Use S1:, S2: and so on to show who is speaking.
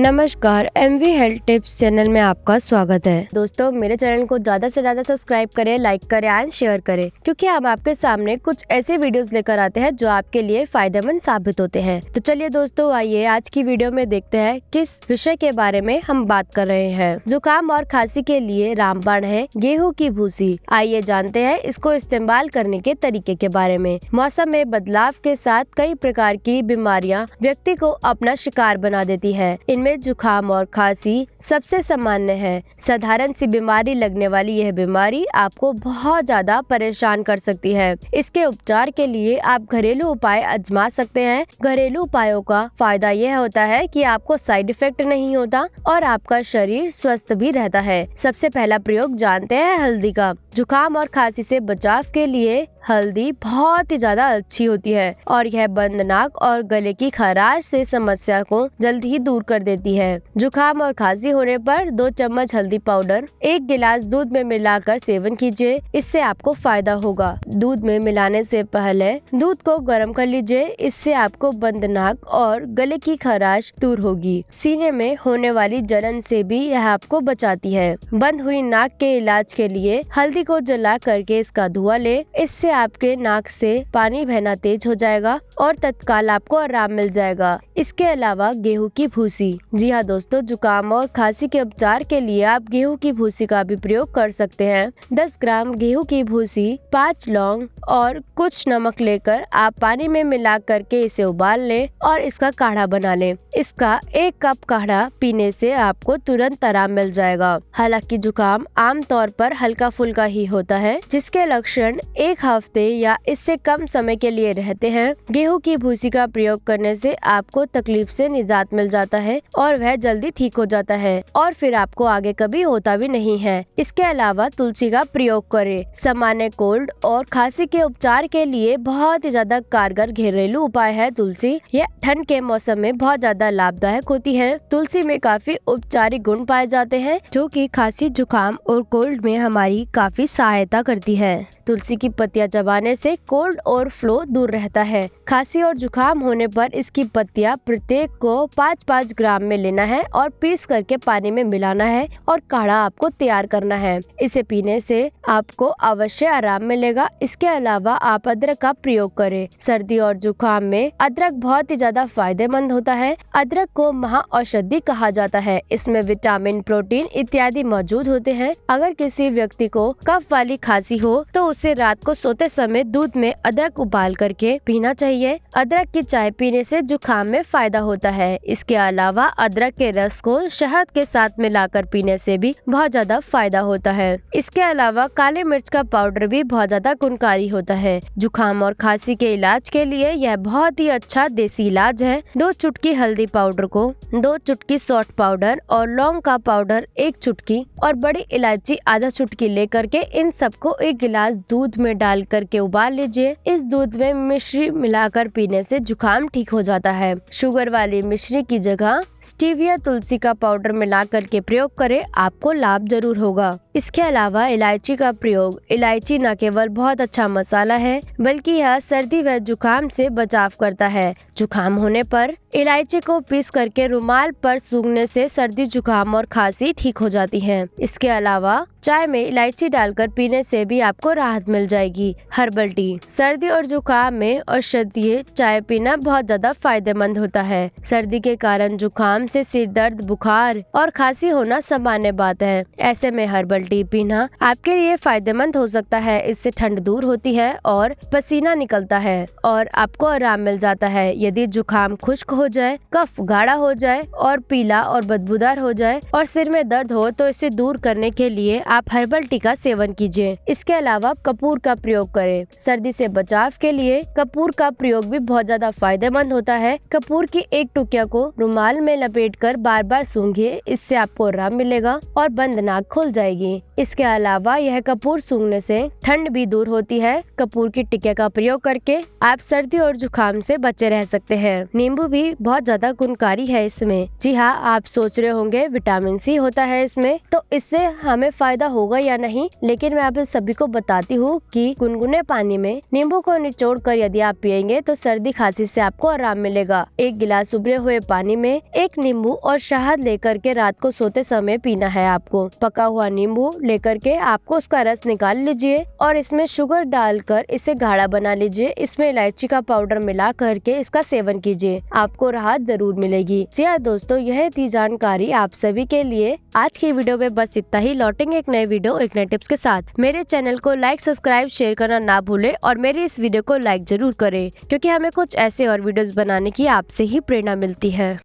S1: नमस्कार, MV health tips channel में आपका स्वागत है। दोस्तों, मेरे चैनल को ज्यादा से ज्यादा सब्सक्राइब करें, लाइक करें एंड शेयर करें, क्योंकि हम आपके सामने कुछ ऐसे वीडियोस लेकर आते हैं जो आपके लिए फायदेमंद साबित होते हैं। तो चलिए दोस्तों, आइए आज की वीडियो में देखते हैं किस विषय के बारे में हम बात कर रहे हैं। जुकाम और खांसी के लिए रामबाण है गेहूँ की भूसी। आइए जानते हैं इसको इस्तेमाल करने के तरीके के बारे में। मौसम में बदलाव के साथ कई प्रकार की बीमारियां व्यक्ति को अपना शिकार बना देती है। इनमें जुकाम और खांसी सबसे सामान्य है। साधारण सी बीमारी लगने वाली यह बीमारी आपको बहुत ज्यादा परेशान कर सकती है। इसके उपचार के लिए आप घरेलू उपाय आजमा सकते हैं। घरेलू उपायों का फायदा यह होता है कि आपको साइड इफेक्ट नहीं होता और आपका शरीर स्वस्थ भी रहता है। सबसे पहला प्रयोग जानते हैं हल्दी का। जुकाम और खांसी से बचाव के लिए हल्दी बहुत ही ज्यादा अच्छी होती है और यह बंद नाक और गले की खराश से समस्या को जल्द ही दूर कर देती है। जुकाम और खांसी होने पर 2 चम्मच हल्दी पाउडर 1 गिलास दूध में मिलाकर सेवन कीजिए। इससे आपको फायदा होगा। दूध में मिलाने से पहले दूध को गर्म कर लीजिए। इससे आपको बंद नाक और गले की खराश दूर होगी। सीने में होने वाली जलन से भी यह आपको बचाती है। बंद हुई नाक के इलाज के लिए हल्दी को जला करके इसका धुआं ले। इससे आपके नाक से पानी बहना तेज हो जाएगा और तत्काल आपको आराम मिल जाएगा। इसके अलावा गेहूं की भूसी। जी हाँ दोस्तों, जुकाम और खांसी के उपचार के लिए आप गेहूं की भूसी का भी प्रयोग कर सकते हैं। 10 ग्राम गेहूं की भूसी, 5 लौंग और कुछ नमक लेकर आप पानी में मिला करके इसे उबाल लें और इसका काढ़ा बना लें। इसका 1 कप काढ़ा पीने से आपको तुरंत आराम मिल जाएगा। हालांकि जुकाम आमतौर पर हल्का फुल्का ही होता है, जिसके लक्षण 1 हफ्ते या इससे कम समय के लिए रहते हैं। गेहूं की भूसी का प्रयोग करने से आपको तकलीफ से निजात मिल जाता है और वह जल्दी ठीक हो जाता है और फिर आपको आगे कभी होता भी नहीं है। इसके अलावा तुलसी का प्रयोग करें। सामान्य कोल्ड और खांसी के उपचार के लिए बहुत ही ज्यादा कारगर घरेलू उपाय है तुलसी। यह ठंड के मौसम में बहुत ज्यादा लाभदायक होती है। तुलसी में काफी उपचारिक गुण पाए जाते हैं, जो कि खांसी, जुकाम और कोल्ड में हमारी काफी सहायता करती है। तुलसी की पत्तियां चबाने से कोल्ड और फ्लो दूर रहता है। खांसी और जुकाम होने पर इसकी पत्तियां प्रत्येक को 5-5 ग्राम में लेना है और पीस करके पानी में मिलाना है और काढ़ा आपको तैयार करना है। इसे पीने से आपको अवश्य आराम मिलेगा। इसके अलावा आप अदरक का प्रयोग करें। सर्दी और जुकाम में अदरक बहुत ही ज्यादा फायदेमंद होता है। अदरक को महाऔषधि कहा जाता है। इसमें विटामिन, प्रोटीन इत्यादि मौजूद होते हैं। अगर किसी व्यक्ति को कफ वाली खांसी हो तो उसे रात को सोते समय दूध में अदरक उबाल करके पीना चाहिए। अदरक की चाय पीने से जुकाम में फायदा होता है। इसके अलावा अदरक के रस को शहद के साथ मिलाकर पीने से भी बहुत ज्यादा फायदा होता है। इसके अलावा काली मिर्च का पाउडर भी बहुत ज्यादा गुणकारी होता है। जुकाम और खांसी के इलाज के लिए यह बहुत ही अच्छा देसी इलाज है। 2 चुटकी हल्दी पाउडर को 2 चुटकी सौंठ पाउडर और लौंग का पाउडर 1 चुटकी और बड़ी इलायची आधा चुटकी लेकर के इन सबको 1 गिलास दूध में डाल करके उबाल लीजिए। इस दूध में मिश्री मिलाकर पीने से जुकाम ठीक हो जाता है। शुगर वाली मिश्री की जगह स्टीविया तुलसी का पाउडर मिला करके प्रयोग करें, आपको लाभ जरूर होगा। इसके अलावा इलायची का प्रयोग। इलायची न केवल बहुत अच्छा मसाला है, बल्कि यह सर्दी व जुकाम से बचाव करता है। जुकाम होने पर इलायची को पीस करके रुमाल पर सूंघने से सर्दी, जुकाम और खांसी ठीक हो जाती है। इसके अलावा चाय में इलायची डालकर पीने से भी आपको राहत मिल जाएगी। Herbal tea. सर्दी और जुकाम में औषधीय चाय पीना बहुत ज्यादा फायदेमंद होता है। सर्दी के कारण जुकाम से सिर दर्द, बुखार और खांसी होना सामान्य बात है। ऐसे में हर्बल टी पीना आपके लिए फायदेमंद हो सकता है। इससे ठंड दूर होती है और पसीना निकलता है और आपको आराम मिल जाता है। यदि जुकाम खुश्क हो जाए, कफ गाढ़ा हो जाए और पीला और बदबूदार हो जाए और सिर में दर्द हो तो इसे दूर करने के लिए आप हर्बल टी का सेवन कीजिए। इसके अलावा कपूर का प्रयोग करें। सर्दी से बचाव के लिए कपूर का प्रयोग भी बहुत ज्यादा फायदेमंद होता है। कपूर की 1 टुकिया को रुमाल में लपेटकर बार बार सूंघिए। इससे आपको आराम मिलेगा और बंद नाक खुल जाएगी। इसके अलावा यह कपूर सूंघने से ठंड भी दूर होती है। कपूर की टिकिया का प्रयोग करके आप सर्दी और जुकाम से बचे रह सकते हैं। नींबू भी बहुत ज्यादा गुणकारी है इसमें। जी हाँ, आप सोच रहे होंगे विटामिन सी होता है इसमें, तो इससे हमें फायदा होगा या नहीं, लेकिन मैं आप सभी को बताती हूँ कि गुनगुने पानी में नींबू को निचोड़ कर यदि आप पिएंगे तो सर्दी खांसी से आपको आराम मिलेगा। 1 गिलास उबले हुए पानी में 1 नींबू और शहद लेकर के रात को सोते समय पीना है आपको। पका हुआ नींबू लेकर के आपको उसका रस निकाल लीजिए और इसमें शुगर डालकर इसे गाढ़ा बना लीजिए। इसमें इलायची का पाउडर मिला करके इसका सेवन कीजिए, आपको राहत जरूर मिलेगी। जी हाँ दोस्तों, यह थी जानकारी आप सभी के लिए। आज की वीडियो में बस इतना ही। लौटेंगे एक नए वीडियो एक नए टिप्स के साथ। मेरे चैनल को लाइक, सब्सक्राइब, शेयर करना ना भूले और मेरी इस वीडियो को लाइक जरूर करें, क्योंकि हमें कुछ ऐसे और वीडियोस बनाने की आपसे ही प्रेरणा मिलती है।